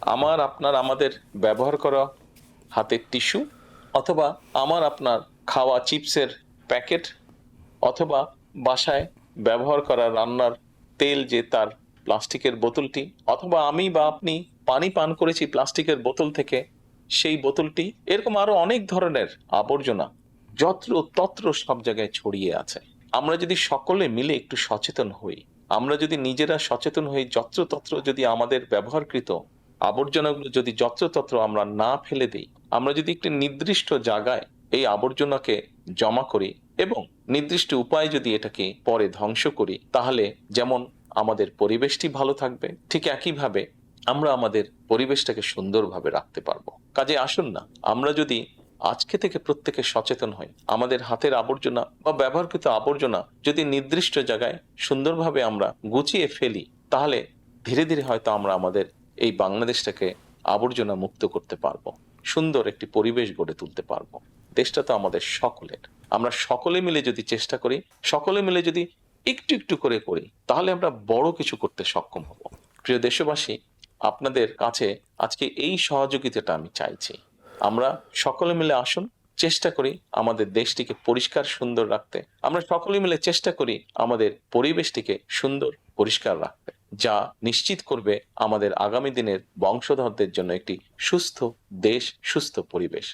আমার আপনার আমাদের ব্যবহার করা হাতের টিস্যু, অথবা আমার আপনার খাওয়া চিপসের প্যাকেট, অথবা বাসায় ব্যবহার করা রান্নার তেল যে তার প্লাস্টিকের বোতলটি, অথবা আমি বা আপনি পানি পান করেছি প্লাস্টিকের বোতল থেকে সেই বোতলটি, এরকম আরো অনেক ধরনের আবর্জনা যত্র তত্র সব জায়গায় ছড়িয়ে আছে। আমরা যদি সকলে মিলে একটু সচেতন হই, আমরা যদি নিজেরা সচেতন হই, যত্রতত্র যদি আমাদের ব্যবহারকৃত আবর্জনাগুলো যদি যত্রতত্র আমরা না ফেলে দিই, আমরা যদি একটি নির্দিষ্ট জায়গায় এই আবর্জনাকে জমা করি এবং নির্দিষ্ট উপায়ে যদি এটাকে পরে ধ্বংস করি, তাহলে যেমন আমাদের পরিবেশটি ভালো থাকবে, ঠিক একইভাবে আমরা আমাদের পরিবেশটাকে সুন্দরভাবে রাখতে পারবো। কাজে আসুন না, আমরা যদি আজকে থেকে প্রত্যেকে সচেতন হই, আমাদের হাতের আবর্জনা বা ব্যবহৃত আবর্জনা যদি নির্দিষ্ট জায়গায় সুন্দরভাবে আমরা গুছিয়ে ফেলি, তাহলে ধীরে ধীরে হয়তো আমরা আমাদের এই বাংলাদেশটাকে আবর্জনা মুক্ত করতে পারবো, সুন্দর একটি পরিবেশ গড়ে তুলতে পারবো। দেশটা তো আমাদের সকলের। আমরা সকলে মিলে যদি চেষ্টা করি, সকলে মিলে যদি একটু একটু করে করি, তাহলে আমরা বড় কিছু করতে সক্ষম হব। প্রিয় দেশবাসী, আপনাদের কাছে আজকে এই সহযোগিতাটা আমি চাইছি। আমরা সকলে মিলে আসুন, চেষ্টা করি আমাদের দেশটিকে পরিষ্কার সুন্দর রাখতে। আমরা সকলে মিলে চেষ্টা করি আমাদের পরিবেশটিকে সুন্দর পরিষ্কার রাখতে, যা নিশ্চিত করবে আমাদের আগামী দিনের বংশধরদের জন্য একটি সুস্থ দেশ, সুস্থ পরিবেশ।